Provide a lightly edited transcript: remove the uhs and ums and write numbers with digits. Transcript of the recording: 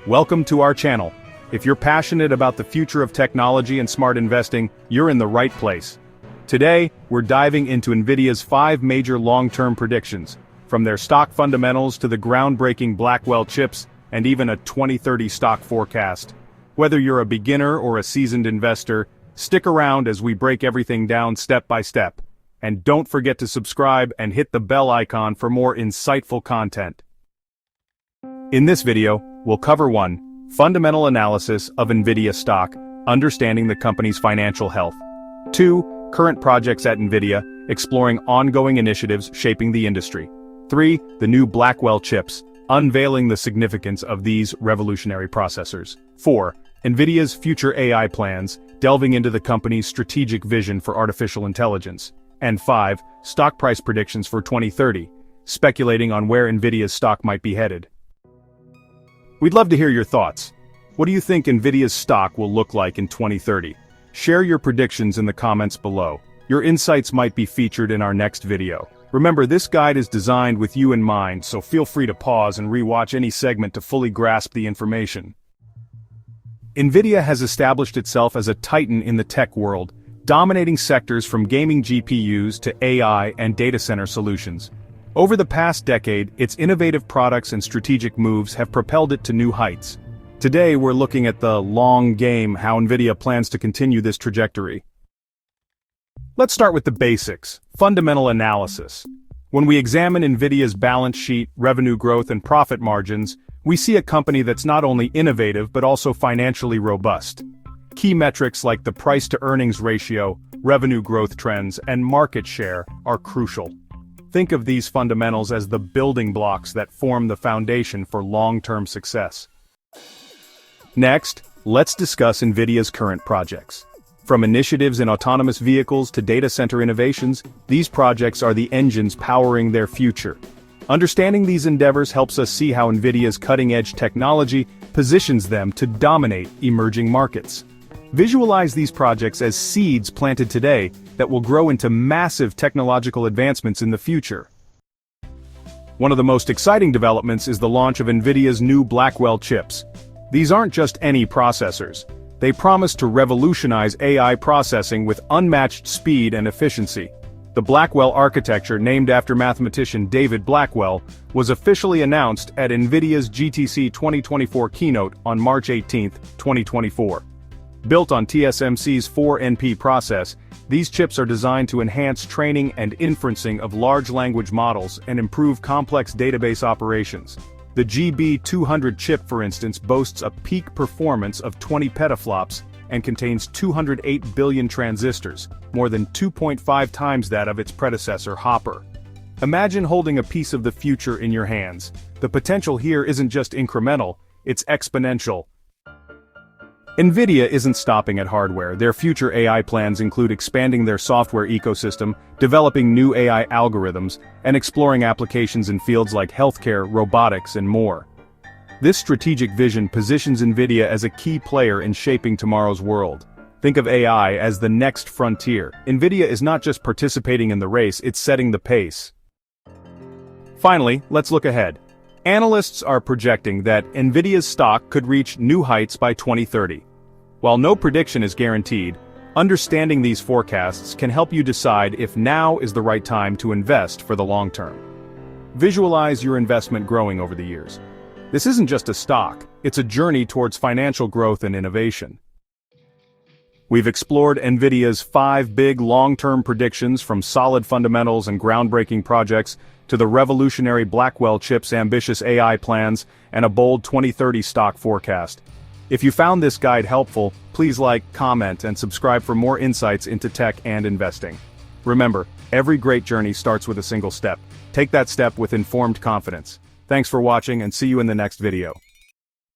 Welcome to our channel. If you're passionate about the future of technology and smart investing, you're in the right place. Today, we're diving into Nvidia's 5 major long-term predictions, from their stock fundamentals to the groundbreaking Blackwell chips, and even a 2030 stock forecast. Whether you're a beginner or a seasoned investor, stick around as we break everything down step by step. And don't forget to subscribe and hit the bell icon for more insightful content. In this video, we'll cover 1. Fundamental analysis of Nvidia stock, understanding the company's financial health. 2. Current projects at Nvidia, exploring ongoing initiatives shaping the industry. 3. The new Blackwell chips, unveiling the significance of these revolutionary processors. 4. Nvidia's future AI plans, delving into the company's strategic vision for artificial intelligence. And 5. Stock price predictions for 2030, speculating on where Nvidia's stock might be headed. We'd love to hear your thoughts. What do you think Nvidia's stock will look like in 2030? Share your predictions in the comments below. Your insights might be featured in our next video. Remember, this guide is designed with you in mind, so feel free to pause and rewatch any segment to fully grasp the information. Nvidia has established itself as a titan in the tech world, dominating sectors from gaming GPUs to AI and data center solutions. Over the past decade, its innovative products and strategic moves have propelled it to new heights. Today, we're looking at the long game, how Nvidia plans to continue this trajectory. Let's start with the basics, fundamental analysis. When we examine Nvidia's balance sheet, revenue growth, and profit margins, we see a company that's not only innovative but also financially robust. Key metrics like the price-to-earnings ratio, revenue growth trends, and market share are crucial. Think of these fundamentals as the building blocks that form the foundation for long-term success. Next, let's discuss Nvidia's current projects. From initiatives in autonomous vehicles to data center innovations, these projects are the engines powering their future. Understanding these endeavors helps us see how Nvidia's cutting-edge technology positions them to dominate emerging markets. Visualize these projects as seeds planted today that will grow into massive technological advancements in the future. One of the most exciting developments is the launch of Nvidia's new Blackwell chips. These aren't just any processors. They promise to revolutionize AI processing with unmatched speed and efficiency. The Blackwell architecture, named after mathematician David Blackwell, was officially announced at Nvidia's GTC 2024 keynote on March 18, 2024. Built on TSMC's 4NP process, these chips are designed to enhance training and inferencing of large language models and improve complex database operations. The GB200 chip, for instance, boasts a peak performance of 20 petaflops and contains 208 billion transistors, more than 2.5 times that of its predecessor, Hopper. Imagine holding a piece of the future in your hands. The potential here isn't just incremental, it's exponential. Nvidia isn't stopping at hardware. Their future AI plans include expanding their software ecosystem, developing new AI algorithms, and exploring applications in fields like healthcare, robotics, and more. This strategic vision positions Nvidia as a key player in shaping tomorrow's world. Think of AI as the next frontier. Nvidia is not just participating in the race, it's setting the pace. Finally, let's look ahead. Analysts are projecting that Nvidia's stock could reach new heights by 2030. While no prediction is guaranteed, understanding these forecasts can help you decide if now is the right time to invest for the long term. Visualize your investment growing over the years. This isn't just a stock, it's a journey towards financial growth and innovation. We've explored Nvidia's 5 big long-term predictions, from solid fundamentals and groundbreaking projects to the revolutionary Blackwell chips' ambitious AI plans and a bold 2030 stock forecast. If you found this guide helpful, please like, comment, and subscribe for more insights into tech and investing. Remember, every great journey starts with a single step. Take that step with informed confidence. Thanks for watching, and see you in the next video.